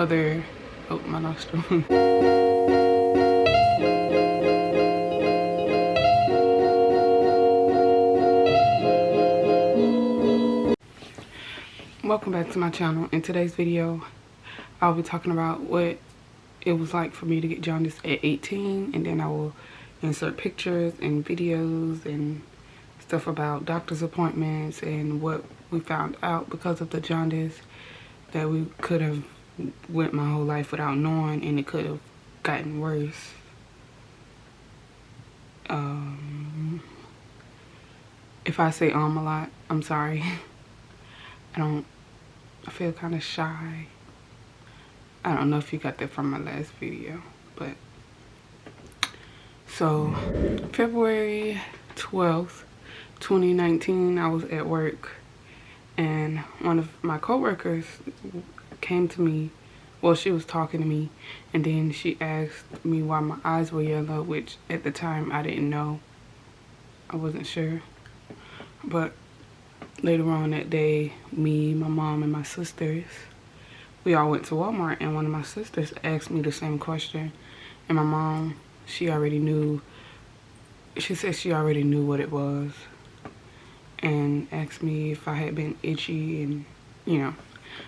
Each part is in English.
other, oh, my nostril. Welcome back to my channel. In today's video, I'll be talking about what it was like for me to get jaundice at 18, and then I will insert pictures and videos and stuff about doctor's appointments and what we found out because of the jaundice that we could have went my whole life without knowing, and it could have gotten worse. If I say a lot, I'm sorry. I feel kind of shy. I don't know if you got that from my last video, but so February 12th, 2019, I was at work and one of my coworkers came to me. Well, she was talking to me, and then she asked me why my eyes were yellow, which at the time I didn't know. I wasn't sure. But later on that day, me, my mom, and my sisters, we all went to Walmart, and one of my sisters asked me the same question. And my mom, she already knew. She said she already knew what it was, and asked me if I had been itchy, and you know,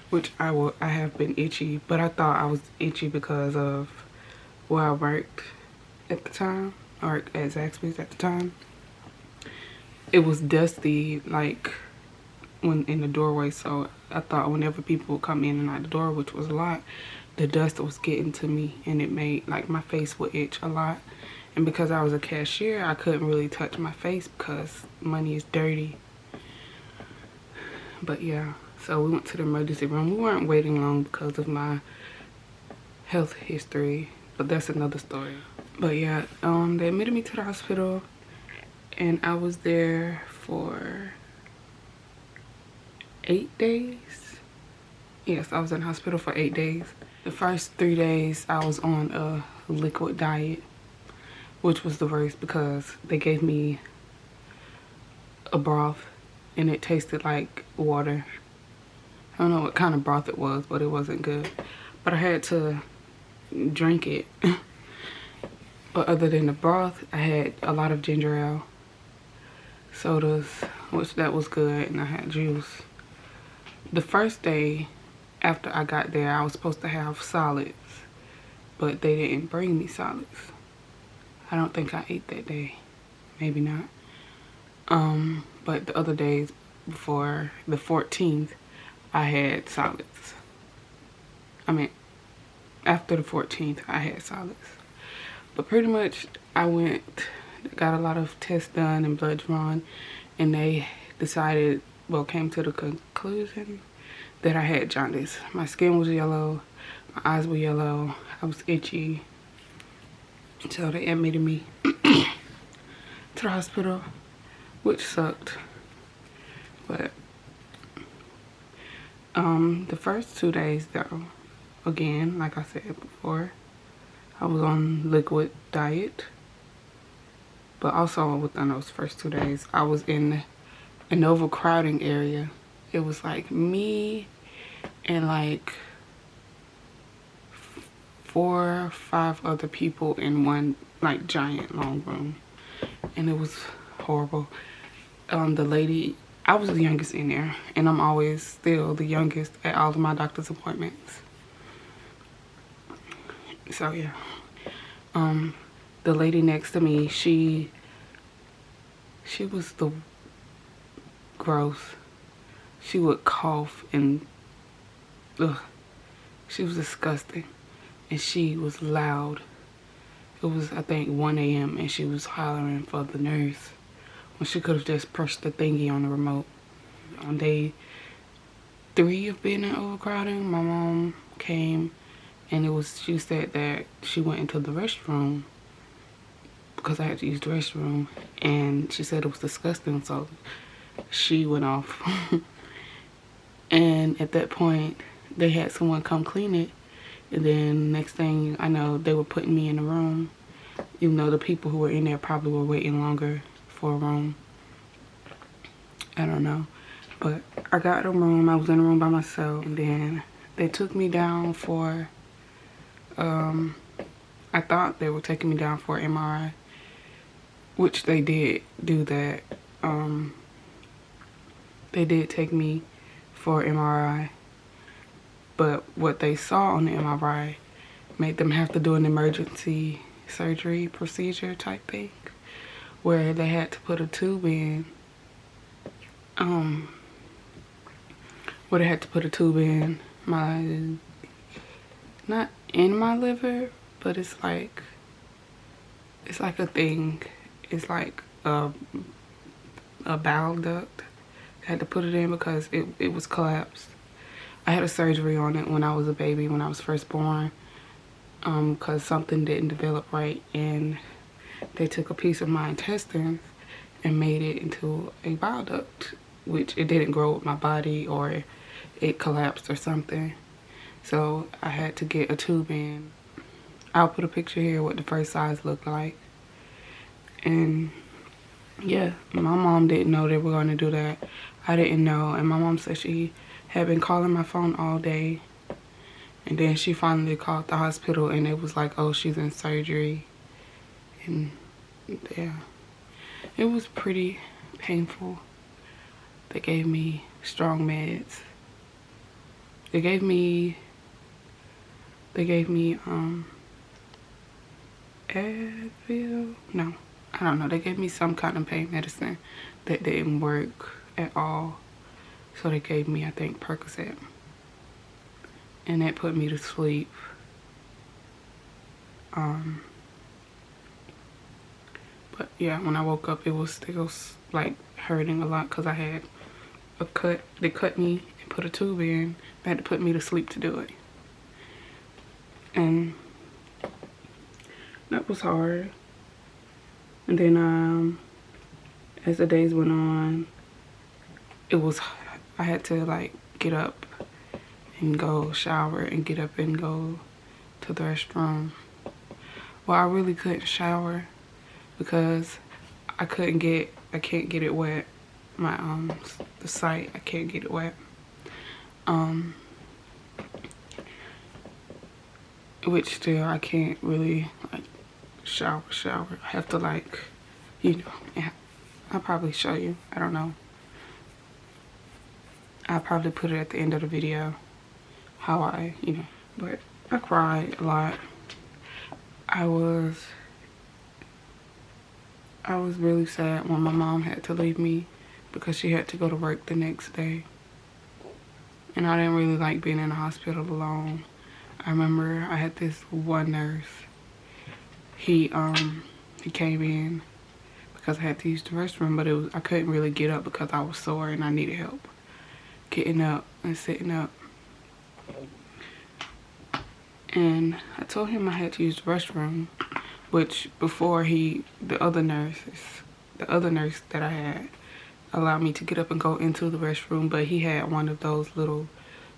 which I have been itchy, but I thought I was itchy because of where I worked at the time, or at Zaxby's at the time. It was dusty, like when in the doorway, so I thought whenever people would come in and out the door, which was a lot, the dust was getting to me, and it made like my face would itch a lot. And because I was a cashier, I couldn't really touch my face because money is dirty. But yeah, so we went to the emergency room. We weren't waiting long because of my health history, but that's another story. But yeah, they admitted me to the hospital, and I was there for 8 days. Yes, I was in the hospital for 8 days. The first 3 days I was on a liquid diet, which was the worst because they gave me a broth and it tasted like water. I don't know what kind of broth it was, but it wasn't good. But I had to drink it. But other than the broth, I had a lot of ginger ale, sodas, which that was good, and I had juice. The first day after I got there, I was supposed to have solids, but they didn't bring me solids. I don't think I ate that day. Maybe not. But the other days before the 14th, I had solids. I mean, after the 14th, I had solids. But pretty much, I got a lot of tests done and blood drawn, and they decided, well, came to the conclusion that I had jaundice. My skin was yellow, my eyes were yellow, I was itchy. So they admitted me to the hospital, which sucked. But the first 2 days though, again, like I said before, I was on liquid diet. But also within those first 2 days, I was in an overcrowding area. It was like me and like 4 or 5 other people in one like giant long room, and it was horrible. The lady, I was the youngest in there, and I'm always still the youngest at all of my doctor's appointments. So yeah, the lady next to me, she was the gross. She would cough and she was disgusting, and she was loud. It was, I think, 1 a.m. and she was hollering for the nurse when she could have just pressed the thingy on the remote. On day 3 of being in overcrowding, my mom came, and she said that she went into the restroom because I had to use the restroom, and she said it was disgusting, so she went off. And at that point, they had someone come clean it, and then next thing I know, they were putting me in the room, even though the people who were in there probably were waiting longer for a room. I don't know, but I got a room. I was in a room by myself, and then they took me down for, I thought they were taking me down for MRI, which they did do that. They did take me for MRI, but what they saw on the MRI made them have to do an emergency surgery procedure type thing, where they had to put a tube in, my, not in my liver, but it's like a thing. It's like a bowel duct. I had to put it in because it was collapsed. I had a surgery on it when I was a baby, when I was first born, because something didn't develop right, and they took a piece of my intestines and made it into a bile duct, which it didn't grow with my body, or it collapsed or something. So I had to get a tube in. I'll put a picture here what the first size looked like. And yeah, my mom didn't know they were going to do that. I didn't know, and my mom said she had been calling my phone all day, and then she finally called the hospital and it was like, oh, she's in surgery. And yeah, it was pretty painful. They gave me strong meds. They gave me Advil? No, I don't know. They gave me some kind of pain medicine that didn't work at all. So they gave me, I think, Percocet. And that put me to sleep. But yeah, when I woke up, it was still like hurting a lot because I had a cut. They cut me and put a tube in. They had to put me to sleep to do it. And that was hard. And then as the days went on, I had to like get up and go shower and get up and go to the restroom. Well, I really couldn't shower because I can't get it wet. My the site, I can't get it wet. Which still I can't really like shower. I have to like, you know, yeah, I'll probably show you. I don't know. I'll probably put it at the end of the video how I, you know, but I cried a lot. I was really sad when my mom had to leave me because she had to go to work the next day. And I didn't really like being in the hospital alone. I remember I had this one nurse. He came in because I had to use the restroom, but I couldn't really get up because I was sore and I needed help getting up and sitting up. And I told him I had to use the restroom, which before the other nurse that I had allowed me to get up and go into the restroom, but he had one of those little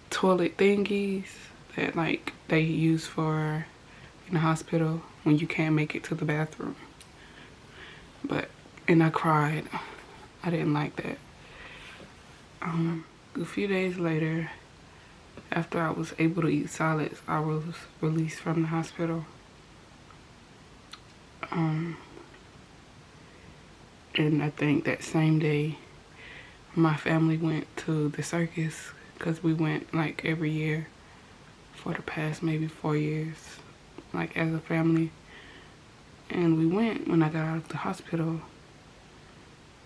toilet thingies that like they use for in the hospital when you can't make it to the bathroom. And I cried. I didn't like that. A few days later, after I was able to eat solids, I was released from the hospital. And I think that same day, my family went to the circus because we went like every year for the past maybe 4 years, like as a family. And we went when I got out of the hospital.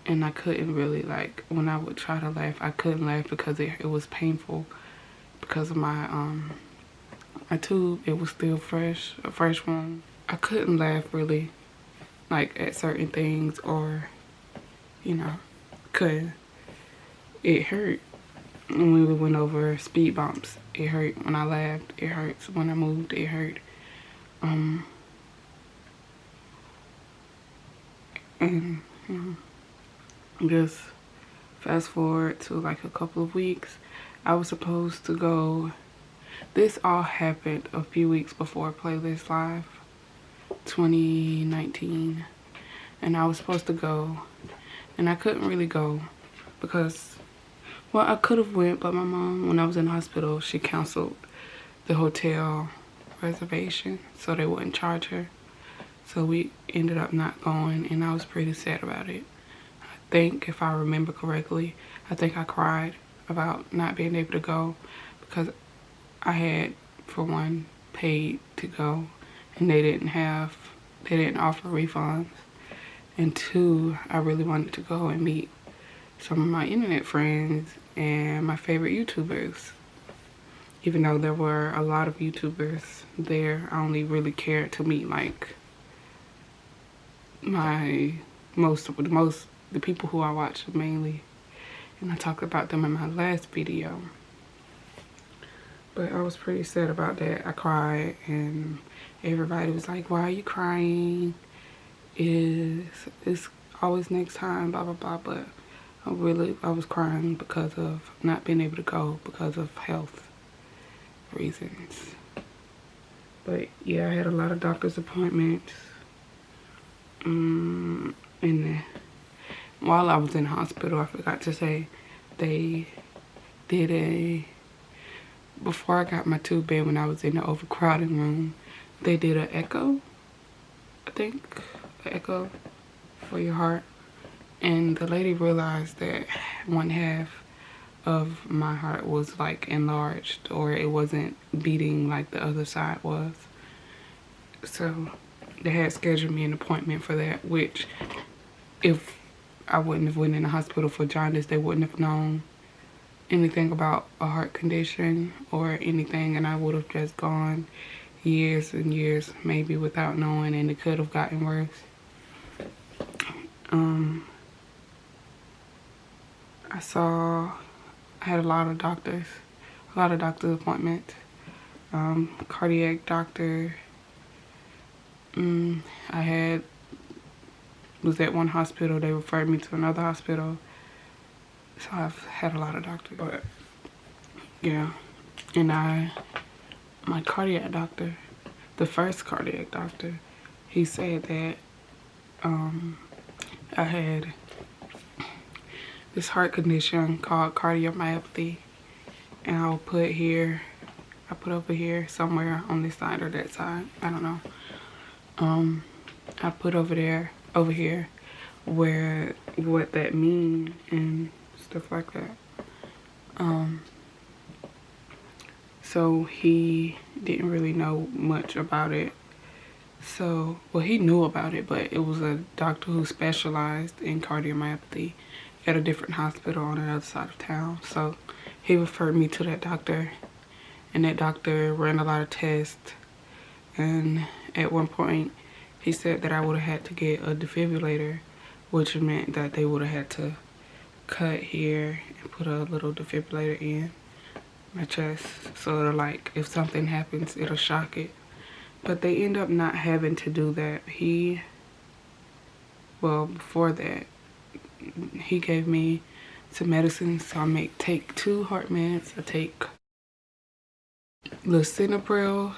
And I couldn't really, like, when I would try to laugh, I couldn't laugh because it was painful because of my tube. It was still fresh, a fresh one. I couldn't laugh really, like, at certain things or, you know, cause it hurt. And when we went over speed bumps, it hurt. When I laughed, it hurts. When I moved, it hurt. And, you know, just fast forward to like a couple of weeks, I was supposed to go. This all happened a few weeks before Playlist Live 2019, and I was supposed to go, and I couldn't really go because, well, I could have went, but my mom, when I was in the hospital, she canceled the hotel reservation so they wouldn't charge her. So we ended up not going, and I was pretty sad about it. I think, if I remember correctly, I think I cried about not being able to go because I had, for one, paid to go, and they didn't offer refunds. And two, I really wanted to go and meet some of my internet friends and my favorite YouTubers. Even though there were a lot of YouTubers there, I only really cared to meet like the people who I watch mainly, and I talked about them in my last video. But I was pretty sad about that. I cried, and everybody was like, "Why are you crying? It's always next time, blah blah blah." But I was crying because of not being able to go because of health reasons. But yeah, I had a lot of doctor's appointments. And while I was in hospital, I forgot to say, they did before I got my tube in, when I was in the overcrowding room, they did an echo, I think, an echo for your heart. And the lady realized that one half of my heart was like enlarged, or it wasn't beating like the other side was. So they had scheduled me an appointment for that, which if I wouldn't have went in the hospital for jaundice, they wouldn't have known anything about a heart condition or anything, and I would have just gone years and years maybe without knowing, and it could have gotten worse. I had a lot of doctor's appointments. Cardiac doctor. I was at one hospital, they referred me to another hospital. So I've had a lot of doctors, but yeah. And my cardiac doctor, the first cardiac doctor, he said that I had this heart condition called cardiomyopathy, and I put over here somewhere on this side or that side, I don't know. I put over here where what that means and stuff like that. So he didn't really know much about it. So, well, he knew about it, but it was a doctor who specialized in cardiomyopathy at a different hospital on the other side of town. So he referred me to that doctor, and that doctor ran a lot of tests. And at one point, he said that I would have had to get a defibrillator, which meant that they would have had to cut here and put a little defibrillator in my chest, so it'll, like, if something happens, it'll shock it. But they end up not having to do that. Before that, he gave me some medicine, so I take 2 heart meds. I take lisinopril,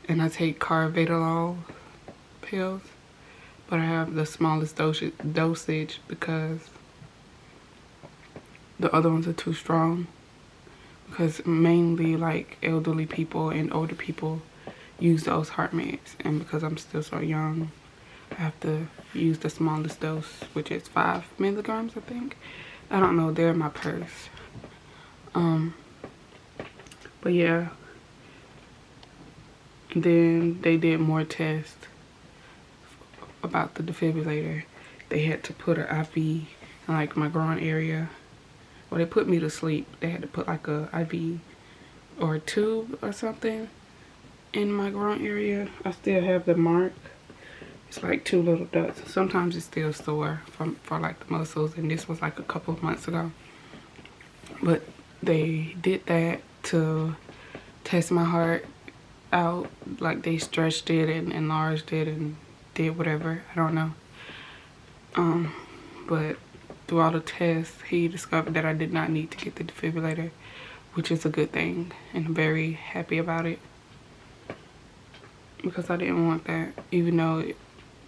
and I take carvedilol pills. But I have the smallest dosage because the other ones are too strong. Because mainly like elderly people and older people use those heart meds, and because I'm still so young, I have to use the smallest dose, which is 5 milligrams, I think. I don't know, they're in my purse. But yeah. And then they did more tests about the defibrillator. They had to put an IV in like my groin area. Well, they put me to sleep. They had to put like a IV or a tube or something in my groin area. I still have the mark. It's like 2 little dots. Sometimes it's still sore for like the muscles, and this was like a couple of months ago. But they did that to test my heart out. Like they stretched it and enlarged it and did whatever. I don't know. But through all the tests, he discovered that I did not need to get the defibrillator, which is a good thing, and I'm very happy about it, because I didn't want that. Even though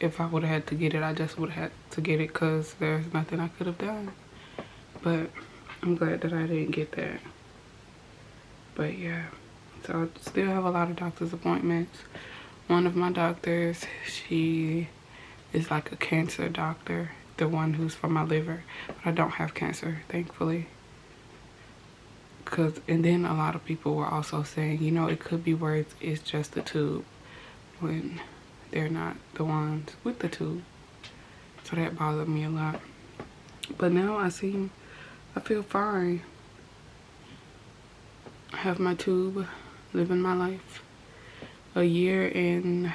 if I would have had to get it, I just would have had to get it because there's nothing I could have done. But I'm glad that I didn't get that. But yeah, so I still have a lot of doctor's appointments. One of my doctors, she is like a cancer doctor, the one who's for my liver, but I don't have cancer, thankfully. And then a lot of people were also saying, you know, it could be worse, it's just a tube, when they're not the ones with the tube. So that bothered me a lot. But now I feel fine. I have my tube, living my life. A year and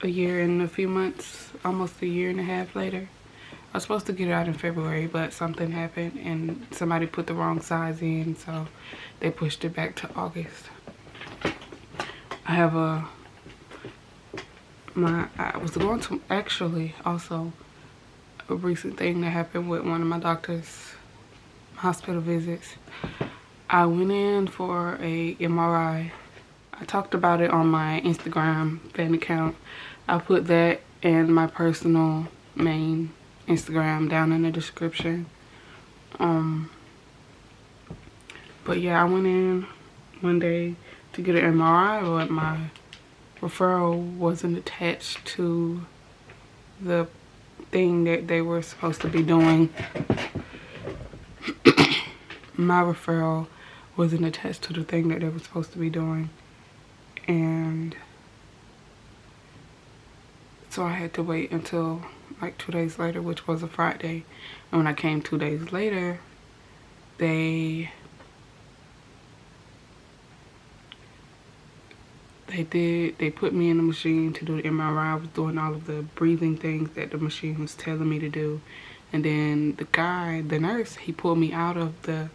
a few months, almost a year and a half later. I was supposed to get it out in February, but something happened and somebody put the wrong size in, so they pushed it back to August. I have I was going to actually also a recent thing that happened with one of my doctor's hospital visits. I went in for a MRI. I talked about it on my Instagram fan account. I put that and my personal main Instagram down in the description. But yeah, I went in one day to get an MRI, but my referral wasn't attached to the thing that they were supposed to be doing. My referral wasn't attached to the thing that they were supposed to be doing, and so I had to wait until like 2 days later, which was a Friday. And when I came 2 days later, they put me in the machine to do the MRI. I was doing all of the breathing things that the machine was telling me to do. And then the nurse, he pulled me out of the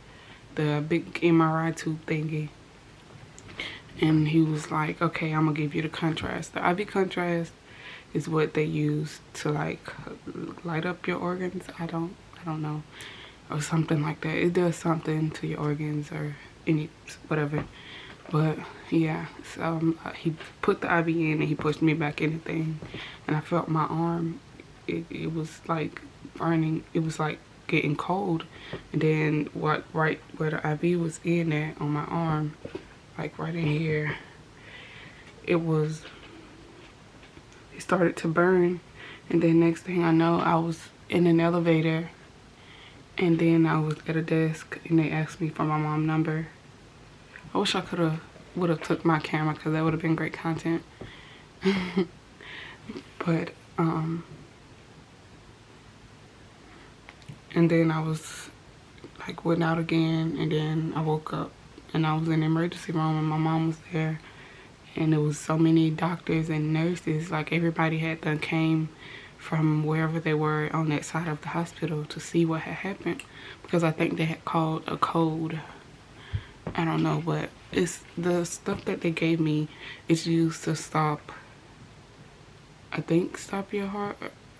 big MRI tube thingy. And he was like, okay, I'm gonna give you the contrast. The IV contrast is what they use to like light up your organs. I don't know, or something like that. It does something to your organs or any whatever. But yeah, so he put the IV in and he pushed me back in the thing, and I felt my arm. It was like burning. It was like getting cold, and then right where the IV was in at on my arm, like right in here, it started to burn. And then next thing I know, I was in an elevator, and then I was at a desk and they asked me for my mom's number. I wish I would have took my camera, because that would have been great content. But and then I was like went out again, and then I woke up and I was in the emergency room and my mom was there, and there was so many doctors and nurses. Like everybody had done came from wherever they were on that side of the hospital to see what had happened, because I think they had called a code. I don't know, but it's the stuff that they gave me is used to stop, I think, stop your heart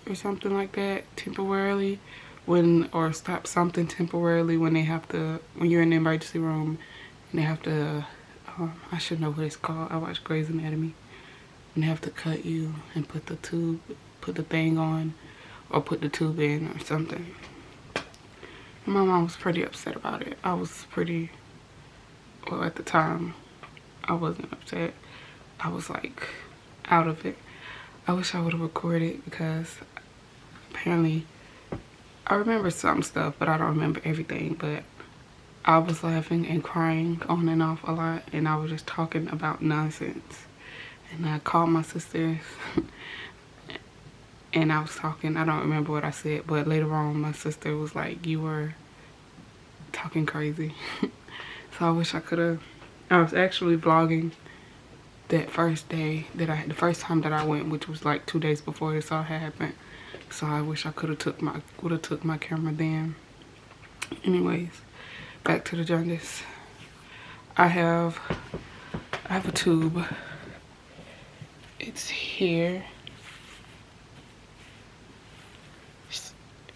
or something like that temporarily, or stop something temporarily when you're in the emergency room and they have to, I should know what it's called. I watch Grey's Anatomy. And they have to cut you and put the thing on, or put the tube in or something. And my mom was pretty upset about it. Well, at the time, I wasn't upset. I was like out of it. I wish I would have recorded, because apparently I remember some stuff, but I don't remember everything. But I was laughing and crying on and off a lot, and I was just talking about nonsense. And I called my sisters and I was talking. I don't remember what I said, but later on my sister was like, you were talking crazy. So I wish I could have. I was actually vlogging that first day the first time that I went, which was like 2 days before this all happened. So I wish I would have took my camera then. Anyways, back to the jaundice. I have a tube. It's here.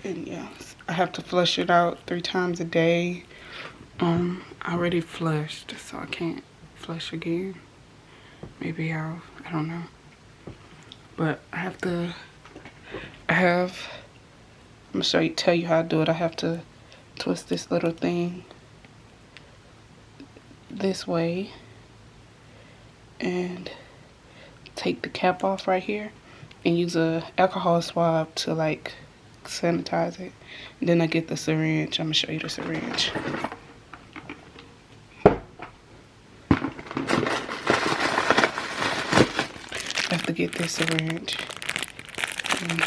And yeah, I have to flush it out 3 times a day. I already flushed, so I can't flush again. Maybe I don't know. But I'm gonna tell you how I do it. I have to twist this little thing this way and take the cap off right here and use a alcohol swab to like sanitize it. And then I get the syringe. I'm gonna show you the syringe. I have to get this syringe. And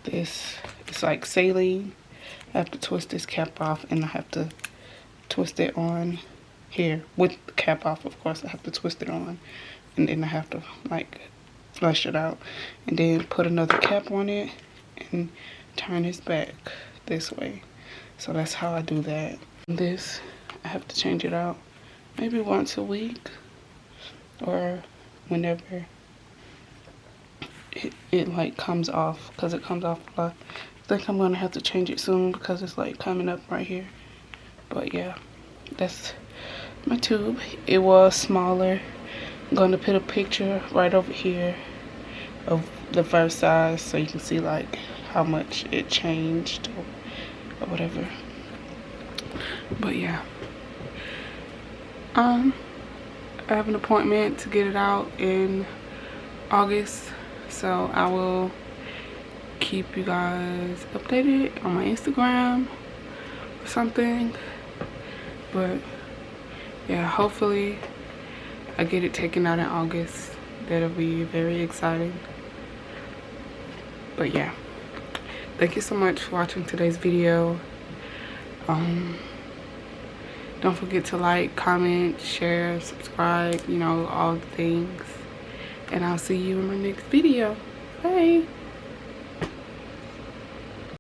this is like saline. I have to twist this cap off and I have to twist it on here with the cap off. Of course I have to twist it on and then I have to like flush it out and then put another cap on it and turn this back this way. So that's how I do that. This, I have to change it out maybe once a week or whenever it like comes off, because it comes off a lot. I think I'm gonna have to change it soon because it's like coming up right here. But yeah, that's my tube. It was smaller. I'm gonna put a picture right over here of the first size so you can see like how much it changed or whatever. But yeah, I have an appointment to get it out in August, so I will keep you guys updated on my Instagram or something. But yeah, hopefully I get it taken out in August. That'll be very exciting. But yeah, thank you so much for watching today's video. Don't forget to like, comment, share, subscribe, you know, all the things. And I'll see you in my next video. Bye.